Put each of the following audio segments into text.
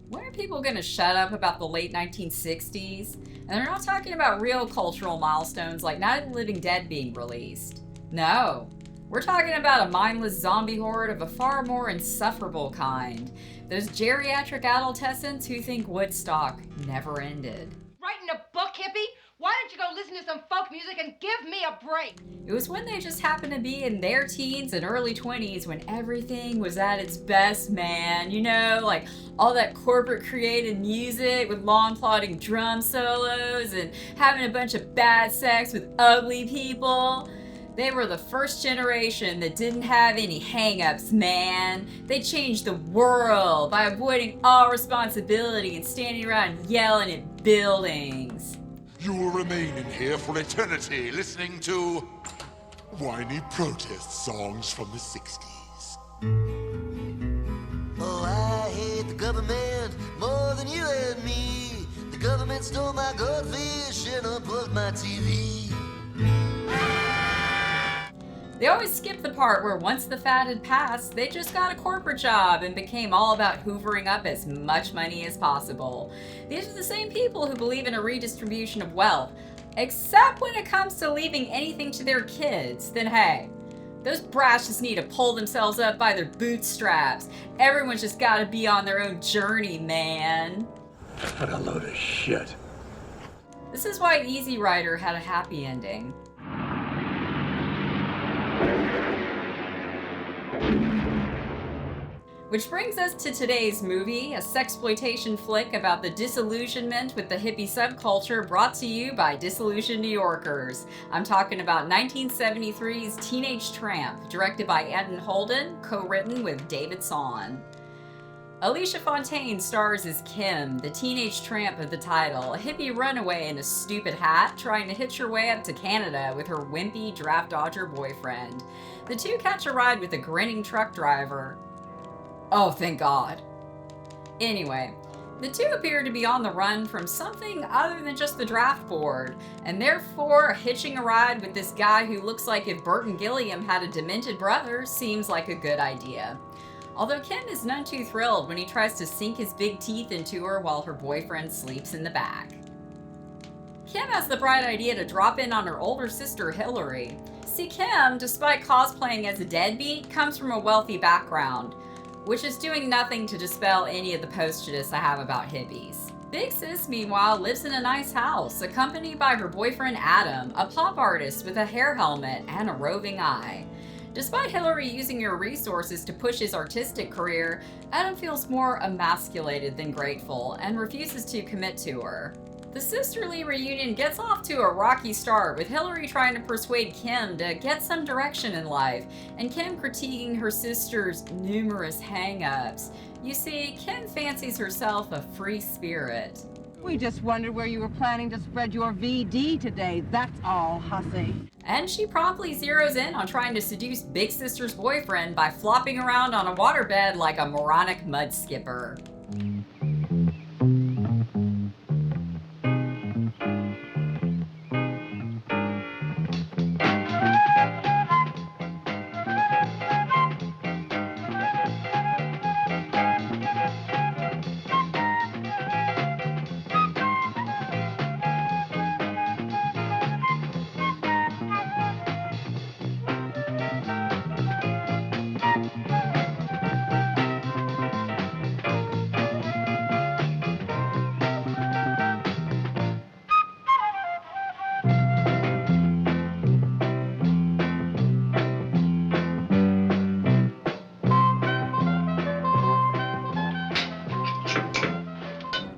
When are people going to shut up about the late 1960s? And they're not talking about real cultural milestones like Night of the Living Dead being released. No. We're talking about a mindless zombie horde of a far more insufferable kind. Those geriatric adolescents who think Woodstock never ended. Writing a book, hippie? Why don't you go listen to some folk music and give me a break? It was when they just happened to be in their teens and early 20s when everything was at its best, man. You know, like all that corporate created music with long plodding drum solos and having a bunch of bad sex with ugly people. They were the first generation that didn't have any hang-ups, man. They changed the world by avoiding all responsibility and standing around yelling at buildings. You will remain in here for eternity listening to whiny protest songs from the 60s. Oh, I hate the government more than you and me. The government stole my goldfish and unplugged my TV. They always skip the part where once the fad had passed, they just got a corporate job and became all about hoovering up as much money as possible. These are the same people who believe in a redistribution of wealth, except when it comes to leaving anything to their kids. Then hey, those brats just need to pull themselves up by their bootstraps. Everyone's just gotta be on their own journey, man. What a load of shit. This is why Easy Rider had a happy ending. Which brings us to today's movie, a sexploitation flick about the disillusionment with the hippie subculture brought to you by disillusioned New Yorkers. I'm talking about 1973's Teenage Tramp, directed by Anton Holden, co-written with David Sawn. Alicia Fontaine stars as Kim, the teenage tramp of the title, a hippie runaway in a stupid hat trying to hitch her way up to Canada with her wimpy draft dodger boyfriend. The two catch a ride with a grinning truck driver. Oh, thank God. Anyway, the two appear to be on the run from something other than just the draft board, and therefore hitching a ride with this guy who looks like if Bert and Gilliam had a demented brother seems like a good idea. Although Kim is none too thrilled when he tries to sink his big teeth into her while her boyfriend sleeps in the back. Kim has the bright idea to drop in on her older sister Hilary. See, Kim, despite cosplaying as a deadbeat, comes from a wealthy background, which is doing nothing to dispel any of the prejudice I have about hippies. Big Sis, meanwhile, lives in a nice house, accompanied by her boyfriend Adam, a pop artist with a hair helmet and a roving eye. Despite Hilary using her resources to push his artistic career, Adam feels more emasculated than grateful and refuses to commit to her. The sisterly reunion gets off to a rocky start, with Hilary trying to persuade Kim to get some direction in life, and Kim critiquing her sister's numerous hang-ups. You see, Kim fancies herself a free spirit. We just wondered where you were planning to spread your VD today, that's all, hussy. And she promptly zeroes in on trying to seduce Big Sister's boyfriend by flopping around on a waterbed like a moronic mud skipper.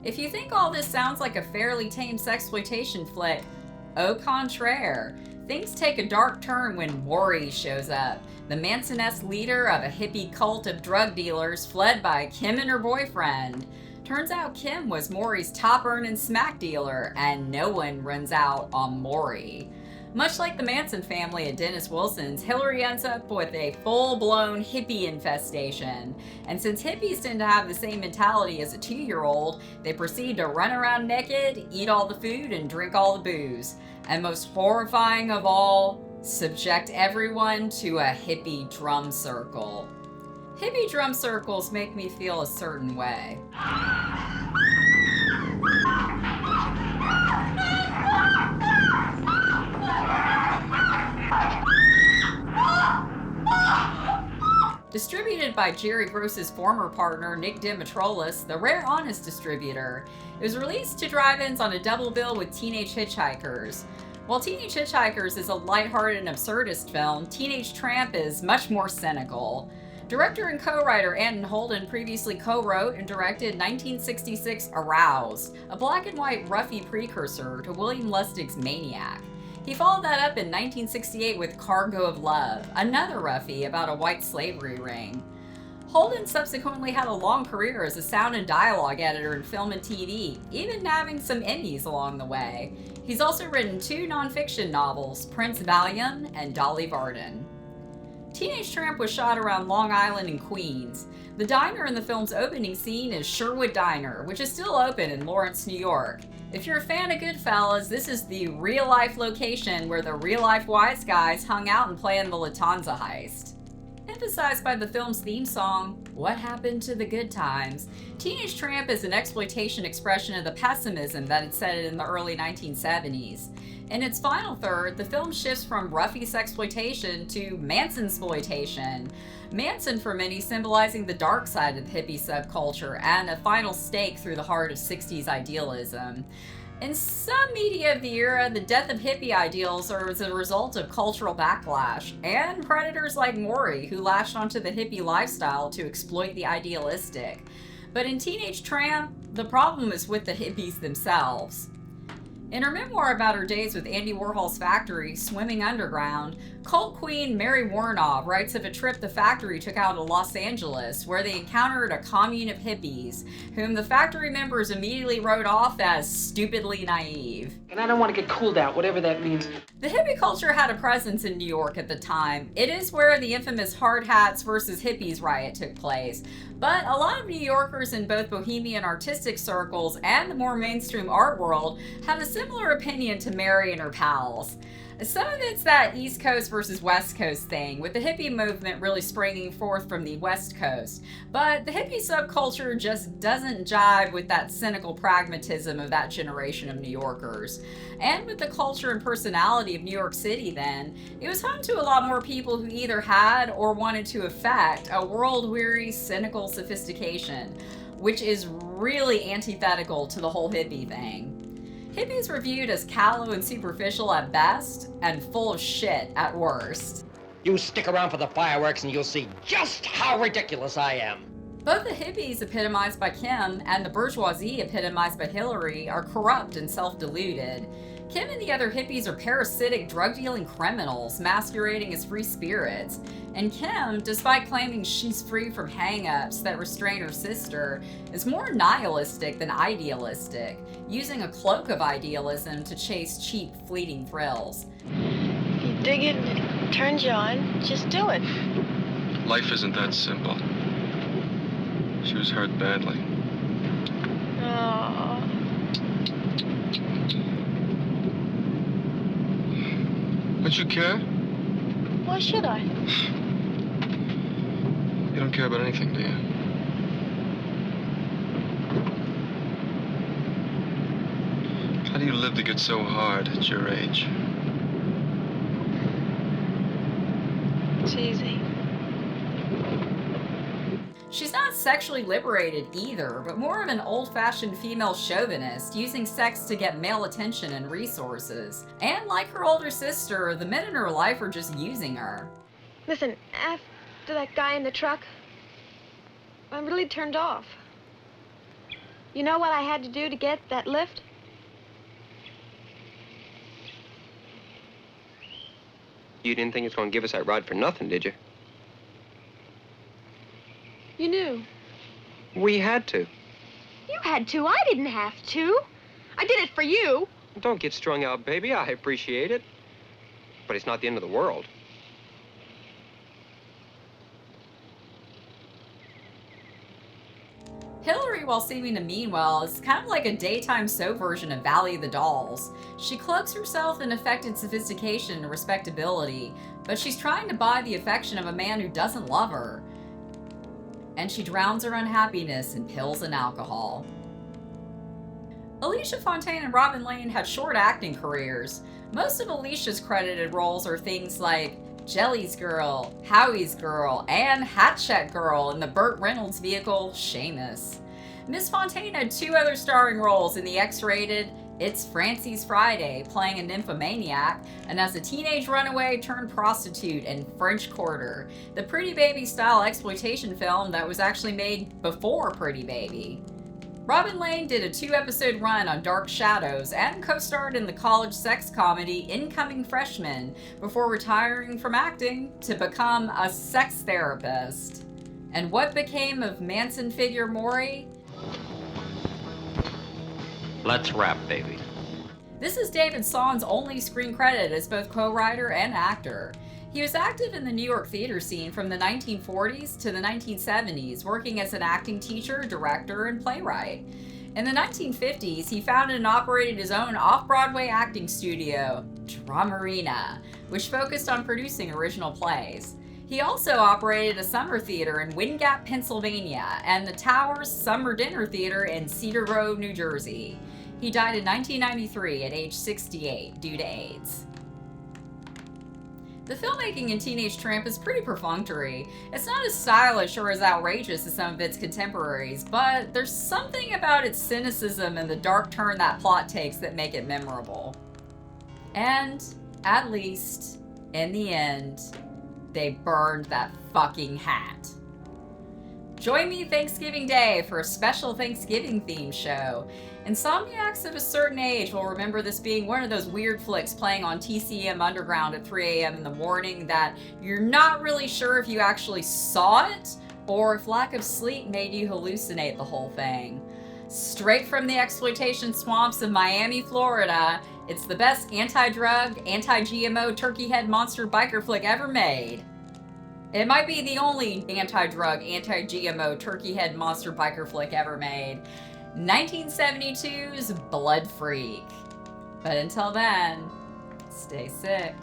If you think all this sounds like a fairly tame sexploitation flick, au contraire. Things take a dark turn when Maury shows up, the Manson-esque leader of a hippie cult of drug dealers fled by Kim and her boyfriend. Turns out Kim was Maury's top-earning smack dealer, and no one runs out on Maury. Much like the Manson family at Dennis Wilson's, Hilary ends up with a full-blown hippie infestation. And since hippies tend to have the same mentality as a 2-year-old, they proceed to run around naked, eat all the food, and drink all the booze. And most horrifying of all, subject everyone to a hippie drum circle. Hippie drum circles make me feel a certain way. Distributed by Jerry Gross's former partner, Nick Dimitrolis, the Rare Honest distributor, it was released to drive-ins on a double bill with Teenage Hitchhikers. While Teenage Hitchhikers is a lighthearted and absurdist film, Teenage Tramp is much more cynical. Director and co-writer Anton Holden previously co-wrote and directed 1966 Aroused, a black and white roughie precursor to William Lustig's Maniac. He followed that up in 1968 with Cargo of Love, another roughie about a white slavery ring. Holden subsequently had a long career as a sound and dialogue editor in film and TV, even nabbing some Emmys along the way. He's also written 2 nonfiction novels, Prince Valium and Dolly Varden. Teenage Tramp was shot around Long Island and Queens. The diner in the film's opening scene is Sherwood Diner, which is still open in Lawrence, New York. If you're a fan of Goodfellas, this is the real-life location where the real-life wise guys hung out and planned the Lufthansa heist. Emphasized by the film's theme song, What Happened to the Good Times, Teenage Tramp is an exploitation expression of the pessimism that had set it in the early 1970s. In its final third, the film shifts from roughie sexploitation to Manson-sploitation. Manson for many symbolizing the dark side of the hippie subculture and a final stake through the heart of 60s idealism. In some media of the era, the death of hippie ideals was a result of cultural backlash, and predators like Maury who latched onto the hippie lifestyle to exploit the idealistic. But in Teenage Tramp, the problem is with the hippies themselves. In her memoir about her days with Andy Warhol's factory, Swimming Underground, cult queen Mary Warnow writes of a trip the factory took out to Los Angeles where they encountered a commune of hippies, whom the factory members immediately wrote off as stupidly naive. And I don't want to get cooled out, whatever that means. The hippie culture had a presence in New York at the time. It is where the infamous hard hats versus hippies riot took place. But a lot of New Yorkers in both bohemian artistic circles and the more mainstream art world have a similar opinion to Mary and her pals. Some of it's that East Coast versus West Coast thing, with the hippie movement really springing forth from the West Coast. But the hippie subculture just doesn't jive with that cynical pragmatism of that generation of New Yorkers. And with the culture and personality of New York City then, it was home to a lot more people who either had or wanted to affect a world-weary, cynical sophistication, which is really antithetical to the whole hippie thing. Hippies were viewed as callow and superficial at best, and full of shit at worst. You stick around for the fireworks and you'll see just how ridiculous I am. Both the hippies epitomized by Kim and the bourgeoisie epitomized by Hilary are corrupt and self-deluded. Kim and the other hippies are parasitic, drug-dealing criminals masquerading as free spirits. And Kim, despite claiming she's free from hang-ups that restrain her sister, is more nihilistic than idealistic, using a cloak of idealism to chase cheap, fleeting thrills. If you dig it and it turns you on, just do it. Life isn't that simple. She was hurt badly. Oh. Don't you care? Why should I? You don't care about anything, do you? How do you live to get so hard at your age? It's easy. She's not sexually liberated either, but more of an old-fashioned female chauvinist, using sex to get male attention and resources. And like her older sister, the men in her life are just using her. Listen, after that guy in the truck, I'm really turned off. You know what I had to do to get that lift? You didn't think it's going to give us that ride for nothing, did you? You knew. We had to. You had to. I didn't have to. I did it for you. Don't get strung out, baby. I appreciate it. But it's not the end of the world. Hilary, while seeming to mean well, is kind of like a daytime soap version of Valley of the Dolls. She cloaks herself in affected sophistication and respectability, but she's trying to buy the affection of a man who doesn't love her. and she drowns her unhappiness in pills and alcohol. Alicia Fontaine and Robin Lane had short acting careers. Most of Alicia's credited roles are things like Jelly's Girl, Howie's Girl, and Hatchet Girl in the Burt Reynolds vehicle Seamus. Miss Fontaine had 2 other starring roles in the X-rated It's Francie's Friday, playing a nymphomaniac, and as a teenage runaway turned prostitute in French Quarter, the Pretty Baby style exploitation film that was actually made before Pretty Baby. Robin Lane did a 2-episode run on Dark Shadows and co-starred in the college sex comedy Incoming Freshman before retiring from acting to become a sex therapist. And what became of Manson figure Maury? Let's rap, baby. This is David Sawn's only screen credit as both co-writer and actor. He was active in the New York theater scene from the 1940s to the 1970s, working as an acting teacher, director, and playwright. In the 1950s, he founded and operated his own off-Broadway acting studio, Dramarina, which focused on producing original plays. He also operated a summer theater in Wind Gap, Pennsylvania, and the Towers Summer Dinner Theater in Cedar Grove, New Jersey. He died in 1993 at age 68 due to AIDS. The filmmaking in Teenage Tramp is pretty perfunctory. It's not as stylish or as outrageous as some of its contemporaries, but there's something about its cynicism and the dark turn that plot takes that make it memorable. And, at least, in the end, they burned that fucking hat. Join me Thanksgiving Day for a special Thanksgiving themed show. Insomniacs of a certain age will remember this being one of those weird flicks playing on TCM Underground at 3 a.m. in the morning that you're not really sure if you actually saw it or if lack of sleep made you hallucinate the whole thing. Straight from the exploitation swamps of Miami, Florida, it's the best anti-drug, anti-GMO turkey head monster biker flick ever made. It might be the only anti-drug, anti-GMO turkey head monster biker flick ever made. 1972's Blood Freak. But until then, stay sick.